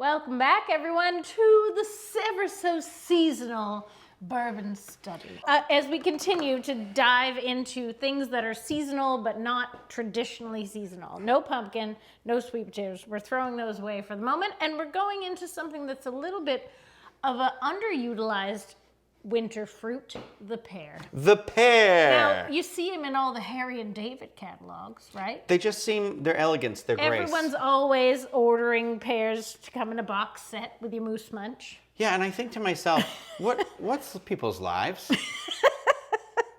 Welcome back, everyone, to the ever so seasonal Bourbon Study. As we continue to dive into things that are seasonal but not traditionally seasonal. No pumpkin, no sweet potatoes. We're throwing those away for the moment, and we're going into something that's a little bit of an underutilized winter fruit, the pear. The pear! Now, you see them in all the Harry and David catalogs, right? They just seem, their elegance, their grace. Everyone's always ordering pears to come in a box set with your moose munch. Yeah, and I think to myself, what's people's lives?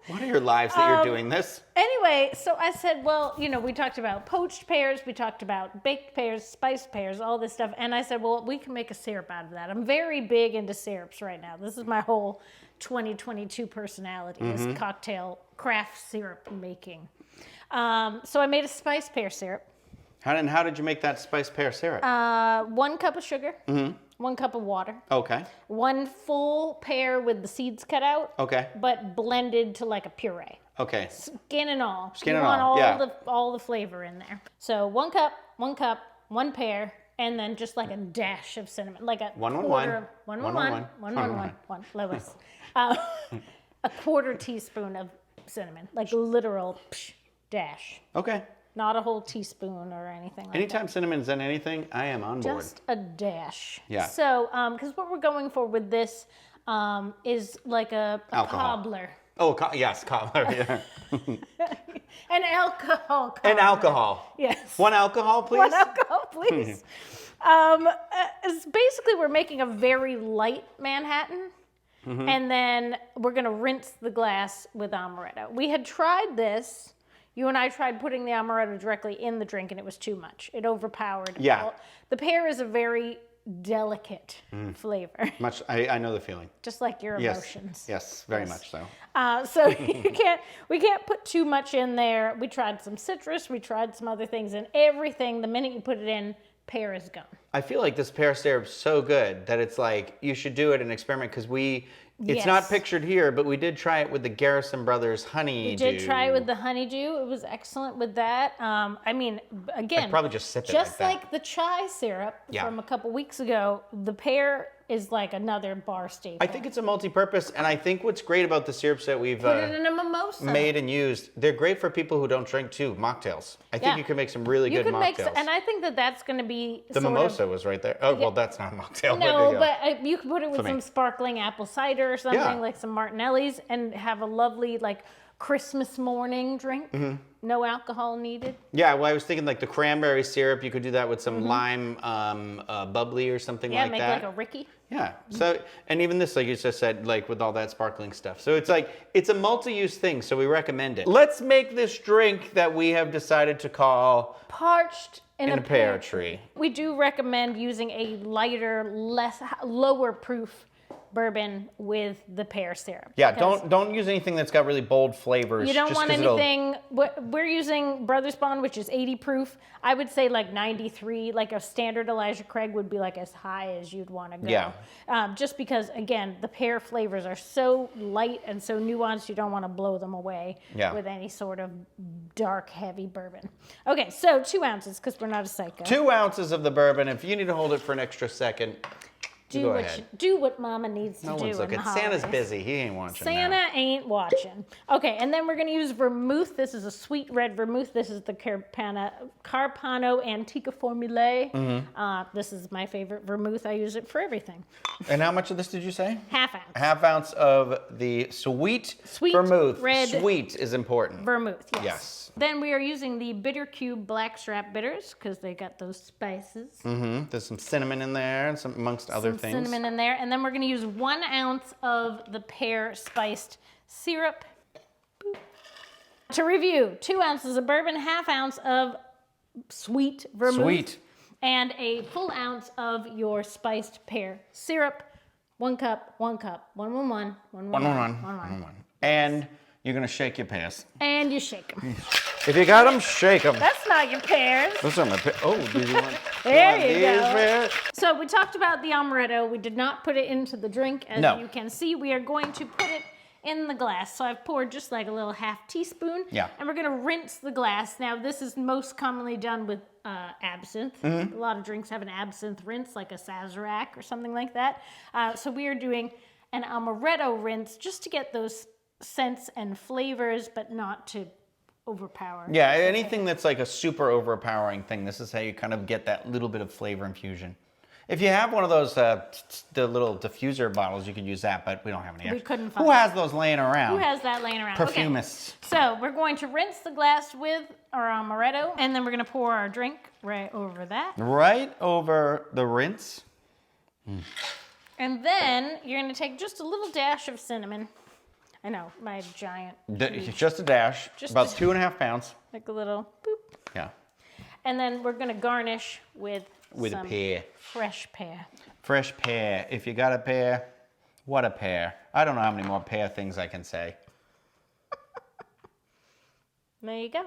What are your lives that you're doing this? Anyway, so I said, well, you know, we talked about poached pears, we talked about baked pears, spiced pears, all this stuff. And I said, well, we can make a syrup out of that. I'm very big into syrups right now. This is my whole 2022 personality, is cocktail craft syrup making. So I made a spiced pear syrup. How did you make that spiced pear syrup? 1 cup of sugar, 1 cup of water. Okay. 1 full pear with the seeds cut out. Okay. But blended to like a puree. Okay. Skin and all. Skin you and want all, all the flavor in there. So 1 cup, 1 pear, and then just like a dash of cinnamon, like a quarter, one, Lois. A quarter teaspoon of cinnamon, like a literal dash. Okay. Not a whole teaspoon or anything like Anytime cinnamon's in anything, I am on board. Just a dash. Yeah. So, because what we're going for with this is like a cobbler. Oh, yes, cobbler, yeah. An alcohol cobbler. And alcohol. Yes. 1 alcohol, please? 1 alcohol, please. Basically, we're making a very light Manhattan. And then we're going to rinse the glass with amaretto. We had tried this. You and I tried putting the amaretto directly in the drink, and it was too much. It overpowered. Yeah. The pear is a very delicate flavor. I know the feeling. Just like your emotions. Yes, very much so. So we can't put too much in there. We tried some citrus, we tried some other things, and everything, the minute you put it in, pear is gone. I feel like this pear syrup's so good that it's like, you should do it and experiment, because it's not pictured here, but we did try it with the Garrison Brothers honeydew. We did try it with the honeydew. It was excellent with that. I mean, again, I'd probably just sip it just like that. like the chai syrup from a couple weeks ago, the pear is like another bar staple. I think it's a multi-purpose, and I think what's great about the syrups that we've Put it in a mimosa. made and used, they're great for people who don't drink too. Mocktails. I think you can make some really good mocktails. And I think that's going to be the mimosa was right there. Oh, well, that's not a mocktail. No, but you could put it with some sparkling apple cider or something, like some Martinelli's, and have a lovely like Christmas morning drink. No alcohol needed. Yeah, well, I was thinking like the cranberry syrup. You could do that with some lime bubbly or something like that. Yeah, make like a Ricky. Yeah. So, and even this, like you just said, like with all that sparkling stuff. So it's like, it's a multi-use thing, so we recommend it. Let's make this drink that we have decided to call Parched in a Pear Tree. We do recommend using a lighter, lower proof bourbon with the pear syrup. Yeah, don't use anything that's got really bold flavors. You don't want anything. We're using Brothers Bond, which is 80 proof. I would say like 93, like a standard Elijah Craig would be like as high as you'd want to go. Yeah. Just because, again, the pear flavors are so light and so nuanced, you don't want to blow them away with any sort of dark, heavy bourbon. Okay, so 2 ounces, because we're not a psycho. 2 ounces of the bourbon. If you need to hold it for an extra second, do what Mama needs to do. No one's looking. Santa's busy. He ain't watching. Santa ain't watching. Okay, and then we're going to use vermouth. This is a sweet red vermouth. This is the Carpano Antica Formule. This is my favorite vermouth. I use it for everything. And how much of this did you say? Half ounce. Half ounce of the sweet vermouth. Red sweet is important. Vermouth, yes. Then we are using the Bitter Cube Blackstrap bitters because they got those spices. There's some cinnamon in there, and amongst other things. Cinnamon in there, and then we're going to use 1 ounce of the pear spiced syrup. Boop. To review, 2 ounces of bourbon, half ounce of sweet vermouth, and a full ounce of your spiced pear syrup. 1 cup, 1 cup, 111, 111. And you're gonna shake your pears. And you shake them. If you got them, shake them. That's not your pears. Those are my pears. Oh, do you want? There you go. Pears? So we talked about the amaretto. We did not put it into the drink. As you can see, we are going to put it in the glass. So I've poured just like a little half teaspoon. Yeah. And we're gonna rinse the glass. Now this is most commonly done with absinthe. A lot of drinks have an absinthe rinse, like a Sazerac or something like that. So we are doing an amaretto rinse just to get those scents and flavors, but not to overpower. Yeah, anything that's like a super overpowering thing, this is how you kind of get that little bit of flavor infusion. If you have one of those, the little diffuser bottles, you could use that, but we don't have any. We couldn't find Who has those laying around? Who has that laying around? Perfumists. Okay. So we're going to rinse the glass with our amaretto, and then we're going to pour our drink right over that. Right over the rinse. And then you're going to take just a little dash of cinnamon. I know, my giant. Just a dash, about 2.5 pounds. Like a little boop. Yeah. And then we're going to garnish with some a pear. Fresh pear. Fresh pear. If you got a pear, what a pear. I don't know how many more pear things I can say. There you go.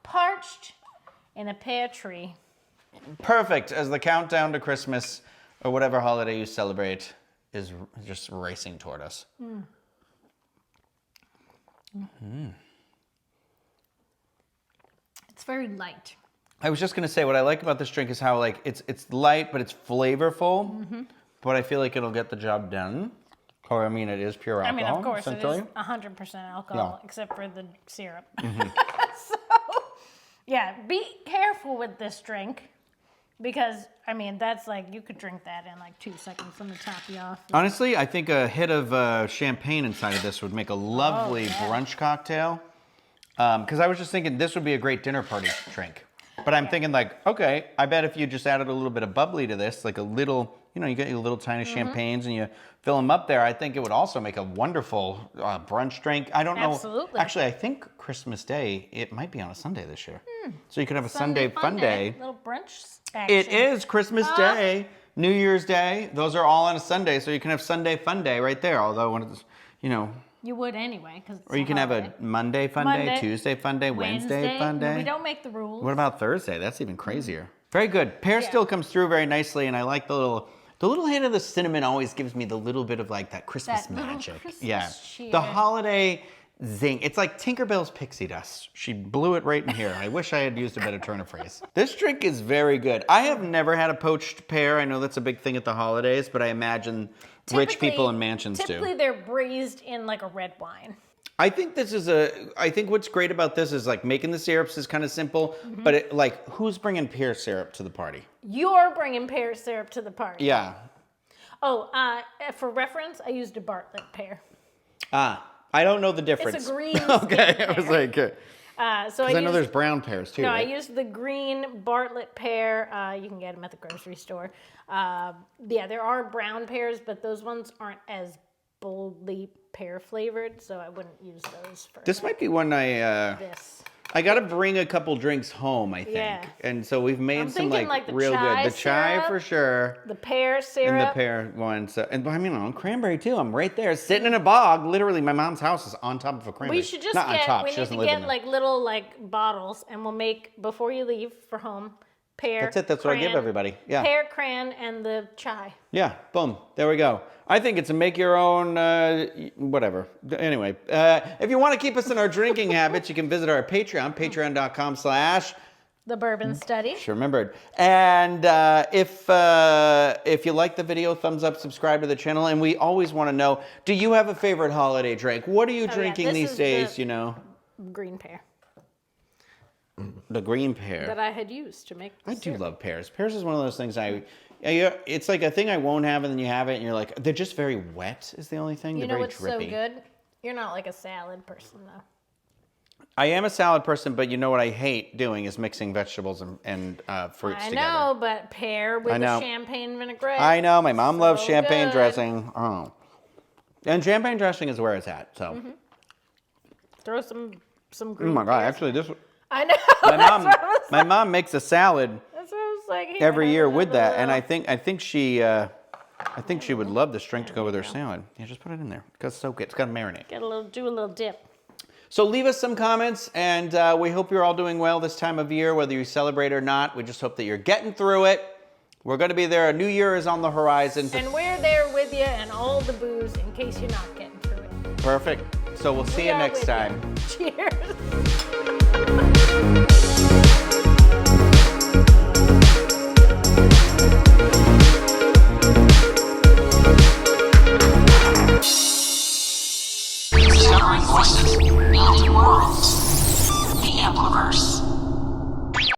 Parched in a pear tree. Perfect, as the countdown to Christmas or whatever holiday you celebrate is just racing toward us. It's very light. I was just gonna say, what I like about this drink is how like it's light, but it's flavorful. But I feel like it'll get the job done. Or I mean, it is pure alcohol. I mean, of course, it essentially. is 100% alcohol, except for the syrup. Mm-hmm. So, yeah, be careful with this drink because, I mean, that's like, you could drink that in like 2 seconds from the top you off. Honestly, I think a hit of champagne inside of this would make a lovely brunch cocktail. Because I was just thinking this would be a great dinner party drink. But I'm thinking like, okay, I bet if you just added a little bit of bubbly to this, like a little, you know, you get your little tiny champagnes and you fill them up there, I think it would also make a wonderful brunch drink. I don't know. Absolutely. Actually, I think Christmas Day, it might be on a Sunday this year. So you could have a Sunday fun day. Little brunch action. It is Christmas Day, New Year's Day. Those are all on a Sunday, so you can have Sunday fun day right there. Although when it's, you know. You would anyway, because. Or you can have a Monday fun day, Tuesday fun day, Wednesday fun day. We don't make the rules. What about Thursday? That's even crazier. Very good. Pear still comes through very nicely, and I like the little hint of the cinnamon always gives me the little bit of like that Christmas magic. Christmas cheer. The holiday zing. It's like Tinkerbell's pixie dust. She blew it right in here. I wish I had used a better turn of phrase. This drink is very good. I have never had a poached pear. I know that's a big thing at the holidays, but I imagine rich people in mansions do. Typically, they're braised in like a red wine. I think this is I think what's great about this is like making the syrups is kind of simple, but it, like who's bringing pear syrup to the party? You're bringing pear syrup to the party. Yeah. Oh, for reference, I used a Bartlett pear. I don't know the difference. It's a green okay, pear. I was like, So I know there's brown pears too. No, right? I used the green Bartlett pear. You can get them at the grocery store. Yeah, there are brown pears, but those ones aren't as boldly pear flavored, so I wouldn't use those for This might be one I got to bring a couple drinks home, I think. Yeah. And so we've made some like the real chai good. The chai syrup, for sure. the pear syrup. And the pear one. So, and I mean, on cranberry too. I'm right there, sitting in a bog. Literally, my mom's house is on top of a cranberry. We should just Not get, on top. we She need doesn't to live in get there. like little like bottles, and we'll make, before you leave for home, pear. That's it. That's what I give everybody. Yeah. Pear, cran, and the chai. Yeah, boom. There we go. I think it's a make your own, whatever. Anyway, if you want to keep us in our drinking habits, you can visit our Patreon, patreon.com/. The Bourbon Study. Just remembered. And if you like the video, thumbs up, subscribe to the channel. And we always want to know, do you have a favorite holiday drink? What are you drinking this these is days, the- you know? Green pear The green pear. that I had used to make. I do love pears. Pears is one of those things it's like a thing I won't have, and then you have it, and you're like, they're just very wet is the only thing. You They're know very what's drippy. so good? You're not like a salad person, though. I am a salad person, but you know what I hate doing is mixing vegetables and fruits together. I know, but pear with the champagne vinaigrette. I know. My mom loves So champagne good. dressing. Oh. And champagne dressing is where it's at, so. Throw some green Oh my God, pears. actually, this... I know. My mom makes a salad That's what I was like. Hey, every year have with a that, and little- I think she would love this drink to go with her salad. Yeah, just put it in there. Because soak it. It's got to marinate. do a little dip. So leave us some comments, and we hope you're all doing well this time of year, whether you celebrate or not. We just hope that you're getting through it. We're going to be there. A new year is on the horizon. And we're there with you and all the booze in case you're not getting through it. Perfect. So we'll see you are next with time. you. Cheers. Discovering voices, building worlds.